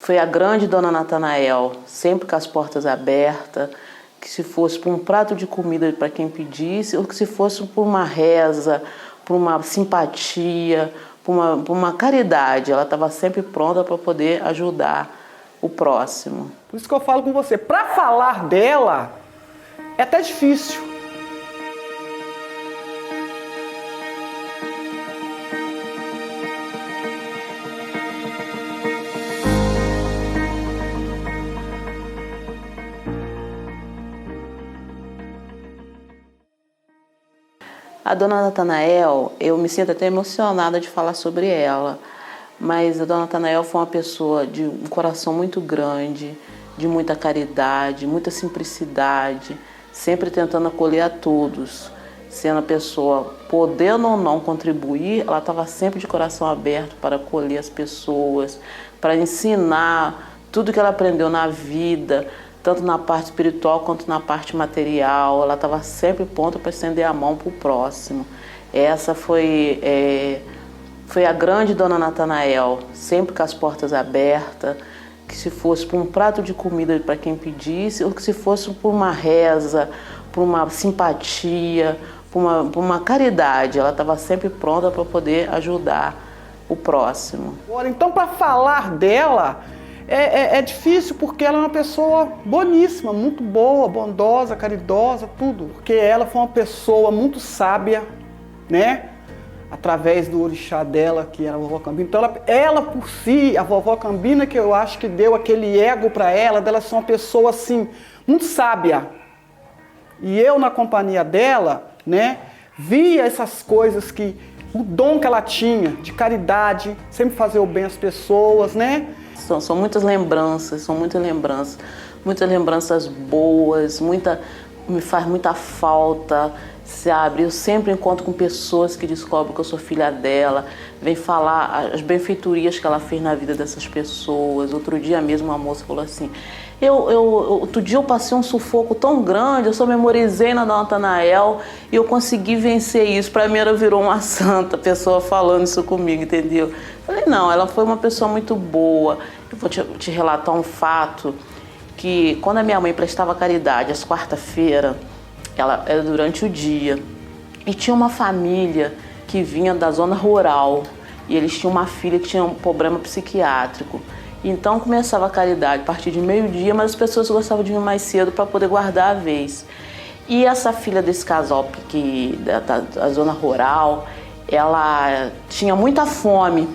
foi a grande Dona Natanael, sempre com as portas abertas, que se fosse por um prato de comida para quem pedisse, ou que se fosse por uma reza, por uma simpatia, por uma caridade, ela estava sempre pronta para poder ajudar o próximo. Por isso que eu falo com você, para falar dela é até difícil. A Dona Natanael, eu me sinto até emocionada de falar sobre ela, mas a Dona Natanael foi uma pessoa de um coração muito grande, de muita caridade, muita simplicidade, sempre tentando acolher a todos. Sendo a pessoa, podendo ou não contribuir, ela estava sempre de coração aberto para acolher as pessoas, para ensinar tudo que ela aprendeu na vida, tanto na parte espiritual quanto na parte material. Ela estava sempre pronta para estender a mão para o próximo. Essa foi a grande Dona Natanael, sempre com as portas abertas, que se fosse por um prato de comida para quem pedisse, ou que se fosse por uma reza, por uma simpatia, por uma caridade, ela estava sempre pronta para poder ajudar o próximo. Então, para falar dela, é difícil, porque ela é uma pessoa boníssima, muito boa, bondosa, caridosa, tudo. Porque ela foi uma pessoa muito sábia, né? Através do orixá dela, que era a Vovó Cambina. Então, ela por si, a Vovó Cambina, que eu acho que deu aquele ego para ela, dela ser uma pessoa, assim, muito sábia. E eu, na companhia dela, né, via essas coisas o dom que ela tinha, de caridade, sempre fazer o bem às pessoas, né? São muitas lembranças, muitas lembranças boas, me faz muita falta, sabe? Eu sempre encontro com pessoas que descobrem que eu sou filha dela, vem falar as benfeitorias que ela fez na vida dessas pessoas. Outro dia mesmo uma moça falou assim, outro dia eu passei um sufoco tão grande, eu só memorizei na Dona Natanael e eu consegui vencer isso. Para mim ela virou uma santa, a pessoa falando isso comigo, entendeu? Falei, não, ela foi uma pessoa muito boa. Eu vou te relatar um fato, que quando a minha mãe prestava caridade, às quarta-feiras, ela era durante o dia, e tinha uma família que vinha da zona rural, e eles tinham uma filha que tinha um problema psiquiátrico. Então começava a caridade a partir de meio-dia, mas as pessoas gostavam de vir mais cedo para poder guardar a vez. E essa filha desse casal da zona rural, ela tinha muita fome.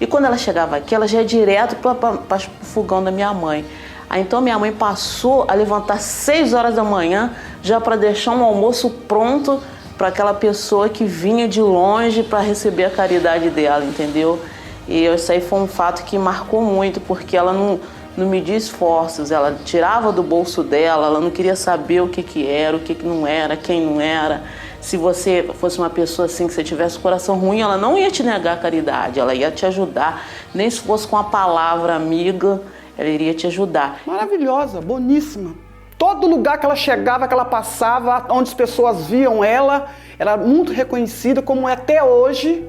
E quando ela chegava aqui, ela já ia direto para o fogão da minha mãe. Aí então minha mãe passou a levantar 6 horas da manhã, já para deixar um almoço pronto para aquela pessoa que vinha de longe para receber a caridade dela, entendeu? E isso aí foi um fato que marcou muito, porque ela não media esforços, ela tirava do bolso dela, ela não queria saber o que era, o que não era, quem não era. Se você fosse uma pessoa assim, que você tivesse o coração ruim, ela não ia te negar a caridade, ela ia te ajudar, nem se fosse com a palavra amiga, ela iria te ajudar. Maravilhosa, boníssima. Todo lugar que ela chegava, que ela passava, onde as pessoas viam ela, era muito reconhecida, como é até hoje,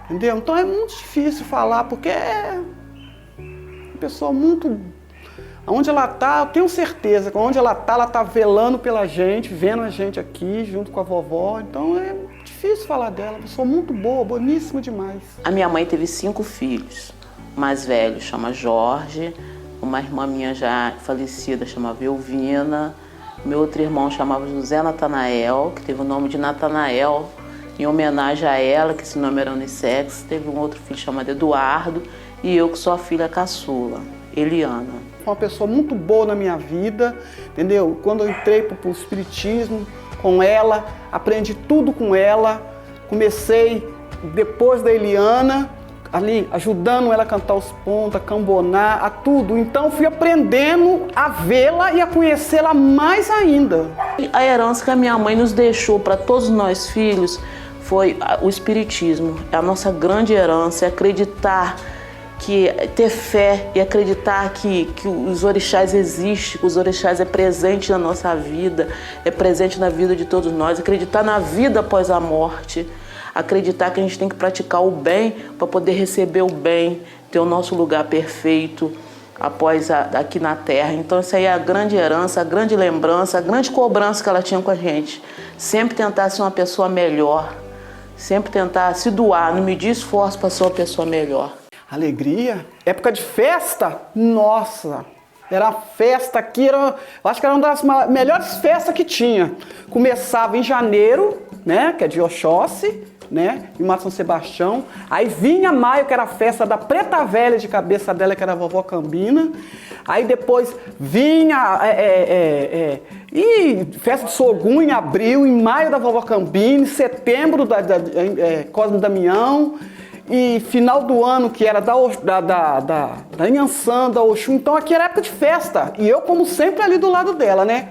entendeu? Então é muito difícil falar, porque é uma pessoa muito... Onde ela está, eu tenho certeza que onde ela está velando pela gente, vendo a gente aqui, junto com a vovó. Então é difícil falar dela, uma pessoa muito boa, boníssima demais. A minha mãe teve 5 filhos. O mais velho chama Jorge, uma irmã minha já falecida chamava Elvina, meu outro irmão chamava José Natanael, que teve o nome de Natanael, em homenagem a ela, que esse nome era unissex. Teve um outro filho chamado Eduardo, e eu que sou a filha caçula, Eliana. Foi uma pessoa muito boa na minha vida, entendeu? Quando eu entrei para o espiritismo com ela, aprendi tudo com ela, comecei depois da Eliana, ali ajudando ela a cantar os pontos, a cambonar, a tudo. Então fui aprendendo a vê-la e a conhecê-la mais ainda. A herança que a minha mãe nos deixou para todos nós filhos foi o espiritismo. É a nossa grande herança, é acreditar, ter fé e acreditar que os orixás existem, que os orixás é presente na nossa vida, é presente na vida de todos nós, acreditar na vida após a morte, acreditar que a gente tem que praticar o bem para poder receber o bem, ter o nosso lugar perfeito após aqui na Terra. Então isso aí é a grande herança, a grande lembrança, a grande cobrança que ela tinha com a gente. Sempre tentar ser uma pessoa melhor, sempre tentar se doar, não medir esforço para ser uma pessoa melhor. Alegria, época de festa, nossa, era a festa aqui, eu acho que era uma das melhores festas que tinha. Começava em janeiro, né, que é de Oxóssi, né, em Mato São Sebastião. Aí vinha maio, que era a festa da Preta Velha de cabeça dela, que era a vovó Cambina. Aí depois vinha festa de Sogum em abril, em maio da vovó Cambina, em setembro Cosme Damião. E final do ano, que era da Inhansã, da Oxum. Então aqui era época de festa. E eu, como sempre, ali do lado dela, né?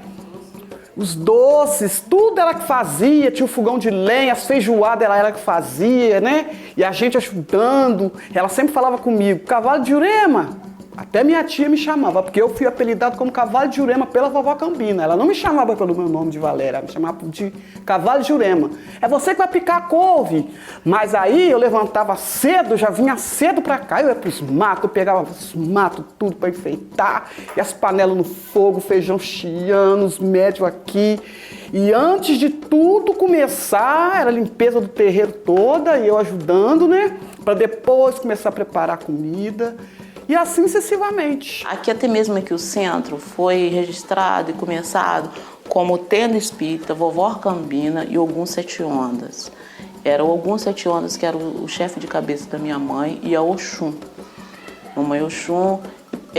Os doces, tudo ela que fazia. Tinha o fogão de lenha, as feijoadas ela que fazia, né? E a gente ajudando. Ela sempre falava comigo, Cavalo de Jurema. Até minha tia me chamava, porque eu fui apelidado como Cavalo de Jurema pela vovó Cambina. Ela não me chamava pelo meu nome de Valéria, ela me chamava de Cavalo de Jurema. É você que vai picar a couve. Mas aí eu levantava cedo, já vinha cedo pra cá. Eu ia pros matos, eu pegava os matos, tudo pra enfeitar. E as panelas no fogo, feijão chiando, os médios aqui. E antes de tudo começar, era a limpeza do terreiro toda, e eu ajudando, né? Pra depois começar a preparar a comida. E assim sucessivamente. Aqui até mesmo aqui o centro foi registrado e começado como Tenda Espírita, Vovó Cambina e Ogum Sete Ondas. Era o Ogum Sete Ondas que era o chefe de cabeça da minha mãe e a Oxum. Mamãe Oxum,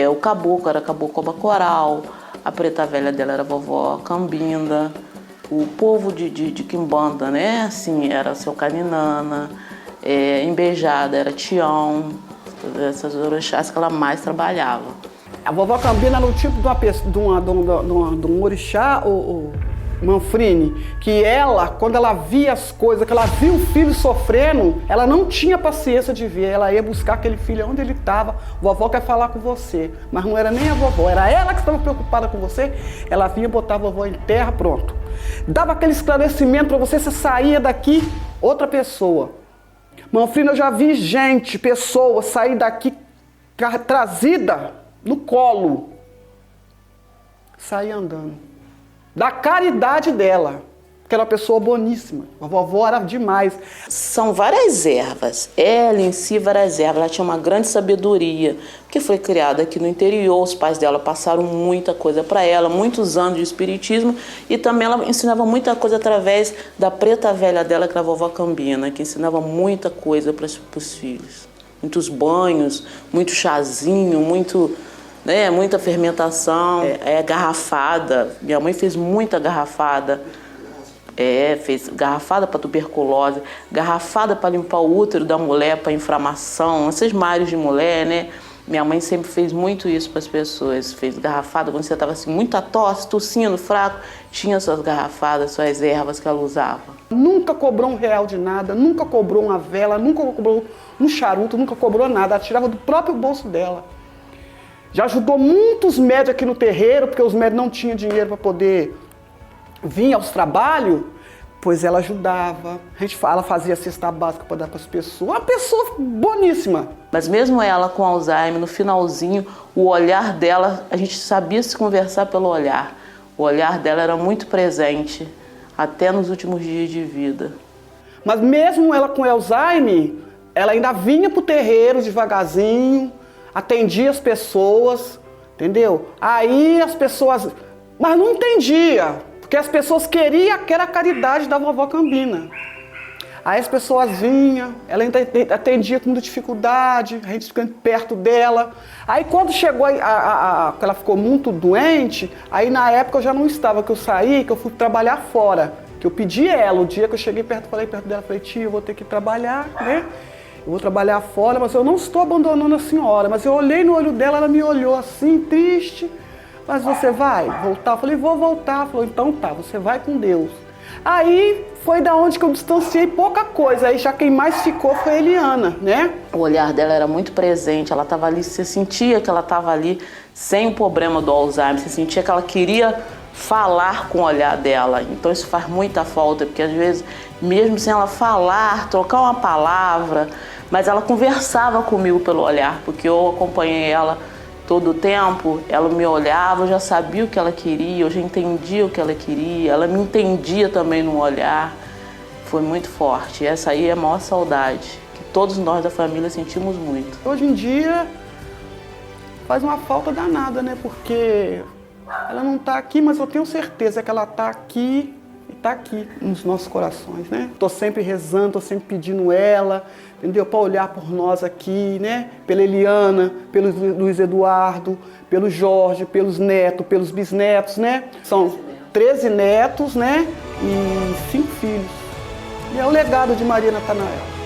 o caboclo era Caboclo Bacoral, a Preta Velha dela era Vovó Cambinda, o povo de Quimbanda, né, assim, era Seu Caninana, Embejada era Tião. Essas orixás que ela mais trabalhava. A vovó Cambina era o tipo de um orixá, o Manfrini, que ela, quando ela via as coisas, que ela via o filho sofrendo, ela não tinha paciência de ver, ela ia buscar aquele filho onde ele estava. Vovó quer falar com você, mas não era nem a vovó, era ela que estava preocupada com você. Ela vinha botar a vovó em terra, pronto. Dava aquele esclarecimento para você saía daqui outra pessoa. Manfrini, eu já vi gente, pessoas, sair daqui trazida no colo, sair andando. Da caridade dela, que era uma pessoa boníssima. A vovó era demais. São várias ervas. Ela em si, várias ervas. Ela tinha uma grande sabedoria, porque foi criada aqui no interior. Os pais dela passaram muita coisa para ela, muitos anos de espiritismo. E também ela ensinava muita coisa através da Preta Velha dela, que era a vovó Cambina, que ensinava muita coisa para os filhos. Muitos banhos, muito chazinho, muita fermentação. Garrafada. Minha mãe fez muita garrafada. Fez garrafada para tuberculose, garrafada para limpar o útero da mulher, para inflamação, esses mares de mulher, né? Minha mãe sempre fez muito isso para as pessoas. Fez garrafada quando você estava assim, muita tosse, tossindo, fraco, tinha suas garrafadas, suas ervas que ela usava. Nunca cobrou R$1 de nada, nunca cobrou uma vela, nunca cobrou um charuto, nunca cobrou nada. Ela tirava do próprio bolso dela. Já ajudou muitos médios aqui no terreiro, porque os médios não tinham dinheiro para poder vinha aos trabalhos, pois ela ajudava. Ela fazia cesta básica para dar para as pessoas. Uma pessoa boníssima. Mas mesmo ela com Alzheimer, no finalzinho, o olhar dela, a gente sabia se conversar pelo olhar. O olhar dela era muito presente, até nos últimos dias de vida. Mas mesmo ela com Alzheimer, ela ainda vinha para o terreiro devagarzinho, atendia as pessoas, entendeu? Aí as pessoas... Mas não entendia. Porque as pessoas queriam aquela caridade da vovó Cambina. Aí as pessoas vinham, ela ainda atendia com muita dificuldade, a gente ficando perto dela. Aí quando chegou, que ela ficou muito doente, aí na época eu já não estava, que eu saí, que eu fui trabalhar fora. Que eu pedi ela, o dia que eu cheguei perto, falei perto dela, falei, tia, eu vou ter que trabalhar, né? Eu vou trabalhar fora, mas eu não estou abandonando a senhora. Mas eu olhei no olho dela, ela me olhou assim, triste. Mas você vai voltar? Eu falei, vou voltar. Ela falou, então tá, você vai com Deus. Aí foi da onde que eu distanciei pouca coisa. Aí já quem mais ficou foi a Eliana, né? O olhar dela era muito presente, ela estava ali, você sentia que ela estava ali sem o problema do Alzheimer, você sentia que ela queria falar com o olhar dela. Então isso faz muita falta, porque às vezes, mesmo sem ela falar, trocar uma palavra, Mas ela conversava comigo pelo olhar, porque eu acompanhei ela todo o tempo, ela me olhava, eu já sabia o que ela queria, eu já entendia o que ela queria, ela me entendia também no olhar. Foi muito forte. Essa aí é a maior saudade, que todos nós da família sentimos muito. Hoje em dia faz uma falta danada, né? Porque ela não está aqui, mas eu tenho certeza que ela está aqui e está aqui nos nossos corações, né? Estou sempre rezando, estou sempre pedindo ela, entendeu? Para olhar por nós aqui, né? Pela Eliana, pelo Luiz Eduardo, pelo Jorge, pelos netos, pelos bisnetos, né? São 13 netos, né? E 5 filhos. E é o legado de Maria Natanael.